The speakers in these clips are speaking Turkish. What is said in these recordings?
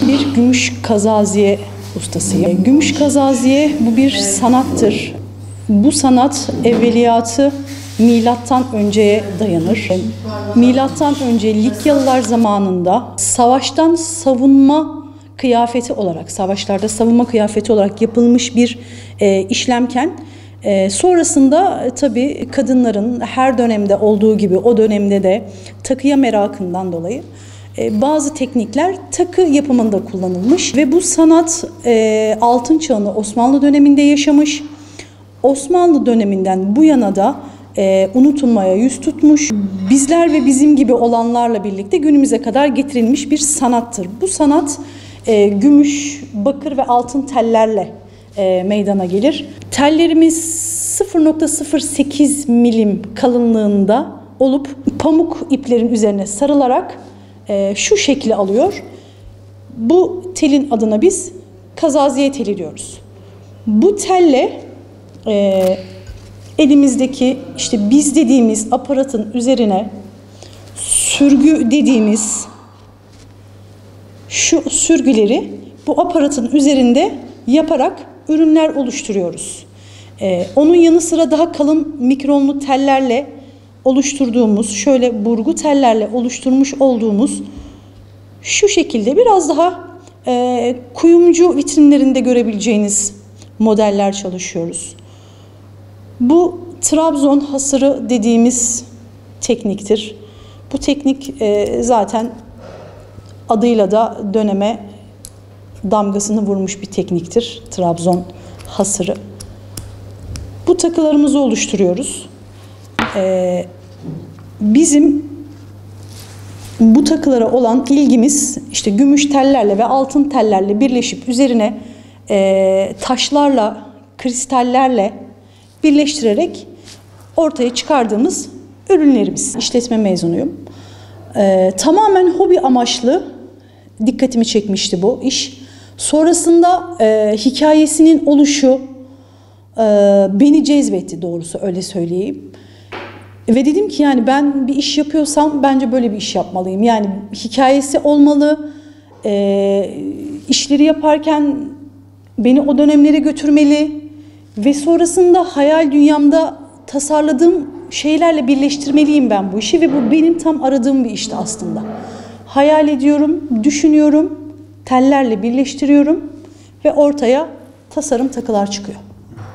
bir gümüş kazaziye ustasıyım. Gümüş kazaziye bu bir sanattır. Bu sanat evveliyatı milattan önceye dayanır. Milattan önce Likyalılar zamanında savaştan savunma kıyafeti olarak, savaşlarda savunma kıyafeti olarak yapılmış bir işlemken sonrasında tabii kadınların her dönemde olduğu gibi o dönemde de takıya merakından dolayı bazı teknikler takı yapımında kullanılmış ve bu sanat altın çağını Osmanlı döneminde yaşamış. Osmanlı döneminden bu yana da unutulmaya yüz tutmuş. Bizler ve bizim gibi olanlarla birlikte günümüze kadar getirilmiş bir sanattır. Bu sanat gümüş, bakır ve altın tellerle meydana gelir. Tellerimiz 0,08 milim kalınlığında olup pamuk iplerin üzerine sarılarak şu şekli alıyor. Bu telin adına biz kazaziye teli diyoruz. Bu telle elimizdeki işte biz dediğimiz aparatın üzerine sürgü dediğimiz şu sürgüleri bu aparatın üzerinde yaparak ürünler oluşturuyoruz. Onun yanı sıra daha kalın mikronlu tellerle oluşturduğumuz, şöyle burgu tellerle oluşturmuş olduğumuz şu şekilde biraz daha kuyumcu vitrinlerinde görebileceğiniz modeller çalışıyoruz. Bu Trabzon hasırı dediğimiz tekniktir. Bu teknik zaten adıyla da döneme damgasını vurmuş bir tekniktir. Trabzon hasırı. Bu takılarımızı oluşturuyoruz. Bizim bu takılara olan ilgimiz işte gümüş tellerle ve altın tellerle birleşip üzerine taşlarla, kristallerle birleştirerek ortaya çıkardığımız ürünlerimiz. İşletme mezunuyum. Tamamen hobi amaçlı dikkatimi çekmişti bu iş. Sonrasında hikayesinin oluşu beni cezbetti, doğrusu öyle söyleyeyim. Ve dedim ki yani ben bir iş yapıyorsam bence böyle bir iş yapmalıyım. Yani hikayesi olmalı, işleri yaparken beni o dönemlere götürmeli ve sonrasında hayal dünyamda tasarladığım şeylerle birleştirmeliyim ben bu işi ve bu benim tam aradığım bir işti aslında. Hayal ediyorum, düşünüyorum, tellerle birleştiriyorum ve ortaya tasarım takılar çıkıyor.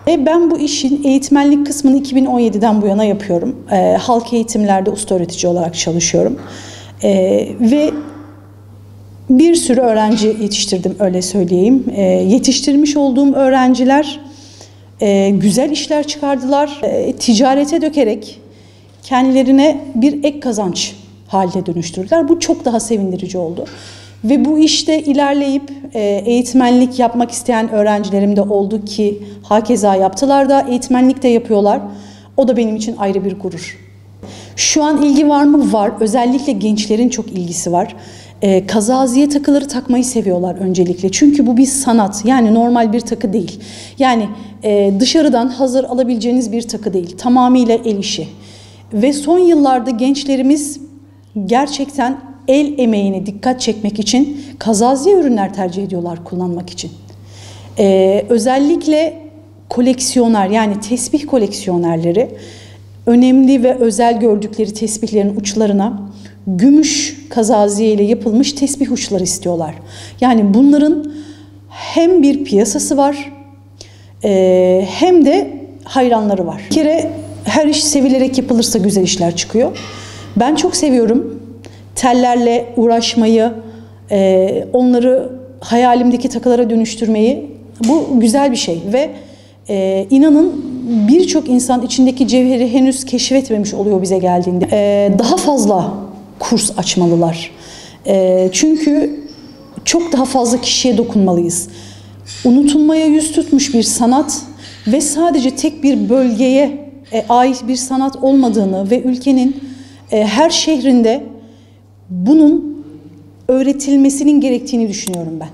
Ben bu işin eğitmenlik kısmını 2017'den bu yana yapıyorum. Halk eğitimlerde usta öğretici olarak çalışıyorum. Ve bir sürü öğrenci yetiştirdim, öyle söyleyeyim. Yetiştirmiş olduğum öğrenciler güzel işler çıkardılar. Ticarete dökerek kendilerine bir ek kazanç haline dönüştürdüler. Bu çok daha sevindirici oldu. Ve bu işte ilerleyip eğitmenlik yapmak isteyen öğrencilerim de oldu ki hakeza yaptılar da eğitmenlik de yapıyorlar. O da benim için ayrı bir gurur. Şu an ilgi var mı? Var. Özellikle gençlerin çok ilgisi var. Kazaziye takıları takmayı seviyorlar öncelikle. Çünkü bu bir sanat. Yani normal bir takı değil. Yani dışarıdan hazır alabileceğiniz bir takı değil. Tamamıyla el işi. Ve son yıllarda gençlerimiz gerçekten el emeğine dikkat çekmek için kazaziye ürünler tercih ediyorlar kullanmak için. Özellikle koleksiyoner, yani tesbih koleksiyonerleri önemli ve özel gördükleri tesbihlerin uçlarına gümüş kazaziye ile yapılmış tesbih uçları istiyorlar. Yani bunların hem bir piyasası var hem de hayranları var. Bir kere her iş sevilerek yapılırsa güzel işler çıkıyor. Ben çok seviyorum tellerle uğraşmayı, onları hayalimdeki takılara dönüştürmeyi. Bu güzel bir şey ve inanın birçok insan içindeki cevheri henüz keşfetmemiş oluyor bize geldiğinde. Daha fazla kurs açmalılar. Çünkü çok daha fazla kişiye dokunmalıyız. Unutulmaya yüz tutmuş bir sanat ve sadece tek bir bölgeye ait bir sanat olmadığını ve ülkenin her şehrinde bunun öğretilmesinin gerektiğini düşünüyorum ben.